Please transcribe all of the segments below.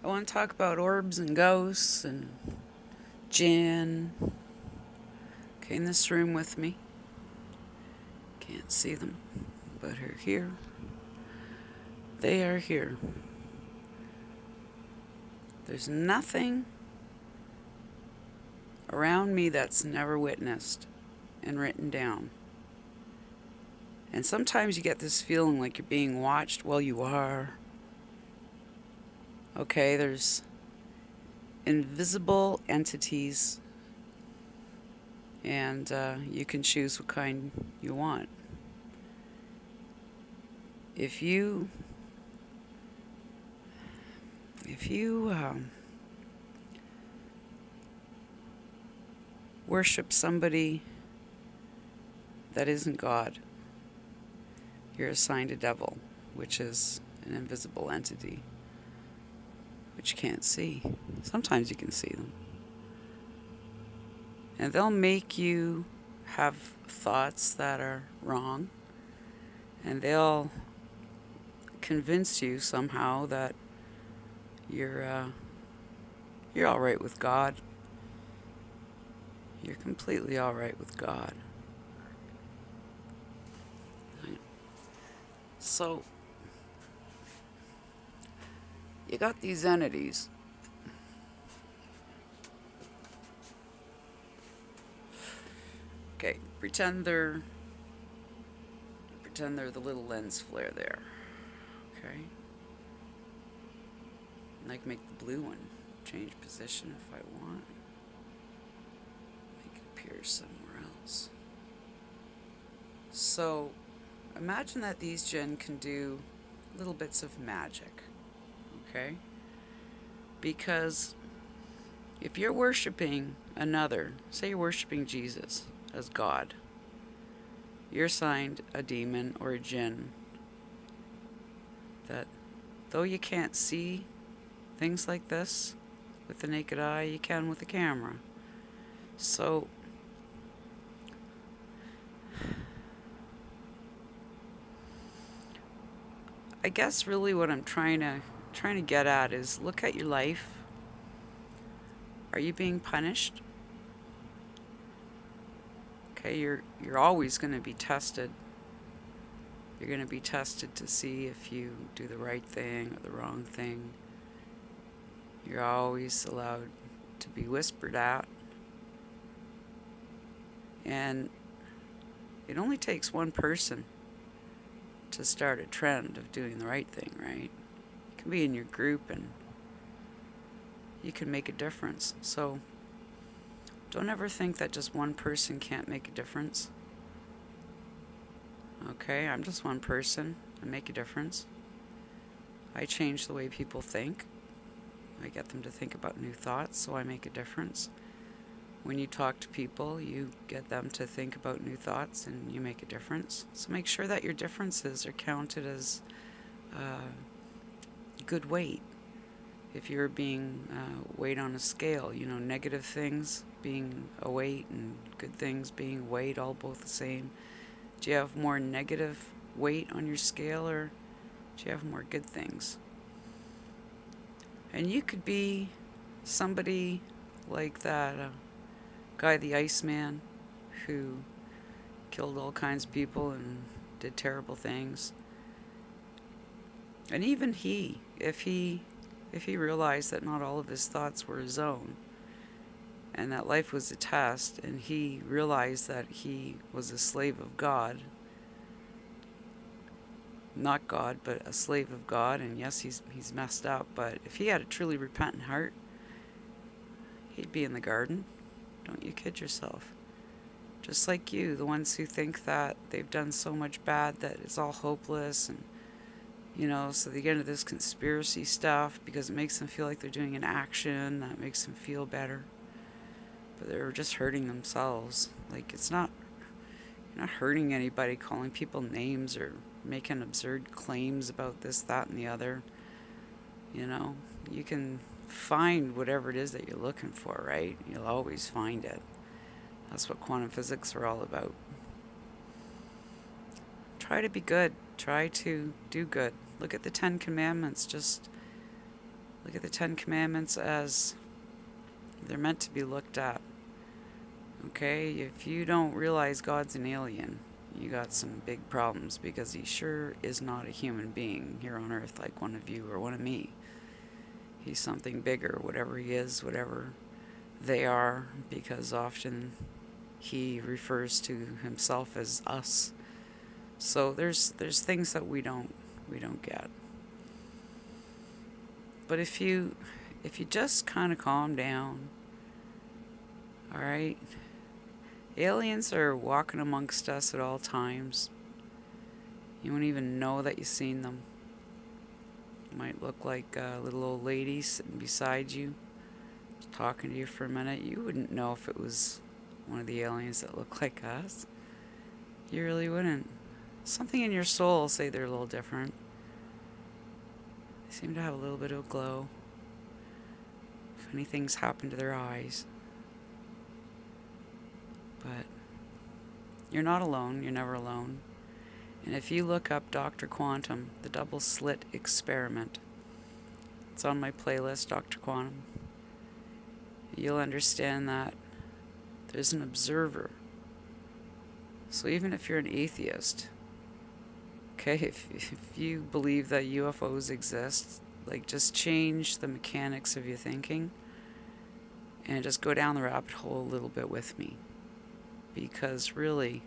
I want to talk about orbs and ghosts and Jinn. Okay, in this room with me. Can't see them, but are here. They are here. There's nothing around me that's never witnessed and written down. And sometimes you get this feeling like you're being watched. Well, you are. Okay, there's invisible entities, and you can choose what kind you want. If you worship somebody that isn't God, you're assigned a devil, which is an invisible entity, which you can't see. Sometimes you can see them. And they'll make you have thoughts that are wrong, and they'll convince you somehow that you're all right with God. You're completely all right with God. So you got these entities. Okay, pretend they're the little lens flare there. Okay. And I can make the blue one change position if I want. Make it appear somewhere else. So imagine that these Jinn can do little bits of magic. Okay? Because if you're worshiping another, say you're worshiping Jesus as God, you're assigned a demon or a Jinn that, though you can't see things like this with the naked eye, you can with the camera. So I guess really what I'm trying to get at is look at your life. Are you being punished? Okay, you're always going to be tested. You're going to be tested to see if you do the right thing or the wrong thing. You're always allowed to be whispered at. And it only takes one person to start a trend of doing the right thing, right? You can be in your group and you can make a difference. So don't ever think that just one person can't make a difference. Okay, I'm just one person. I make a difference. I change the way people think. I get them to think about new thoughts, so I make a difference. When you talk to people, you get them to think about new thoughts, and you make a difference. So make sure that your differences are counted as good weight. If you're being weighed on a scale, negative things being a weight and good things being a weight, all both the same. Do you have more negative weight on your scale, or do you have more good things? And you could be somebody like that guy, the Iceman, who killed all kinds of people and did terrible things. And even he, if he realized that not all of his thoughts were his own, and that life was a test, and he realized that he was a slave of God, not God, but a slave of God, and yes, he's messed up, but if he had a truly repentant heart, he'd be in the garden. Don't you kid yourself. Just like you, the ones who think that they've done so much bad that it's all hopeless, and so they get into this conspiracy stuff because it makes them feel like they're doing an action that makes them feel better. But they're just hurting themselves. Like, you're not hurting anybody calling people names or making absurd claims about this, that, and the other. You can find whatever it is that you're looking for, right? You'll always find it. That's what quantum physics are all about. Try to be good. Try to do good. Look at the 10 Commandments. Just Look at the Ten Commandments as they're meant to be looked at. Okay, if you don't realize God's an alien, you got some big problems, because he sure is not a human being here on earth like one of you or one of me. He's something bigger, whatever he is, whatever they are, because often he refers to himself as us. So there's things that we don't get. But if you just kind of calm down, all right? Aliens are walking amongst us at all times. You won't even know that you've seen them. Might look like a little old lady sitting beside you, talking to you for a minute. You wouldn't know if it was one of the aliens that look like us. You really wouldn't. Something in your soul will say they're a little different. They seem to have a little bit of a glow. Funny things happen to their eyes. But you're not alone. You're never alone. And if you look up Dr. Quantum, the double slit experiment, it's on my playlist, Dr. Quantum, you'll understand that there's an observer. So even if you're an atheist, okay, if you believe that UFOs exist, like, just change the mechanics of your thinking and just go down the rabbit hole a little bit with me. Because really,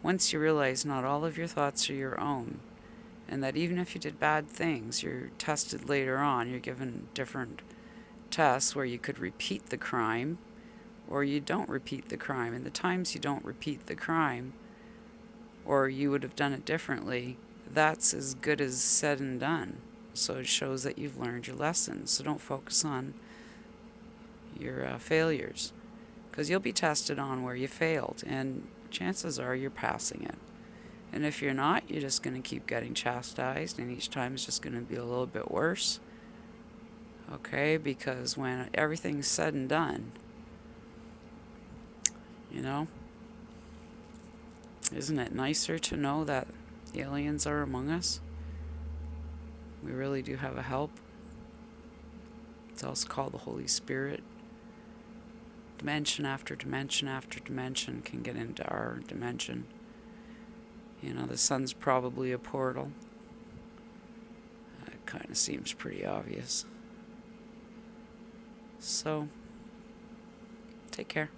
once you realize not all of your thoughts are your own, and that even if you did bad things, you're tested later on, you're given different tests where you could repeat the crime or you don't repeat the crime. And the times you don't repeat the crime, or you would have done it differently, that's as good as said and done. So it shows that you've learned your lessons. So don't focus on your failures, because you'll be tested on where you failed, and chances are you're passing it. And if you're not, you're just going to keep getting chastised, and each time it's just going to be a little bit worse. Okay, because when everything's said and done, you know, isn't it nicer to know that aliens are among us? We really do have a help. It's also called the Holy Spirit. Dimension after dimension after dimension can get into our dimension. You know, the sun's probably a portal. It kind of seems pretty obvious. So, take care.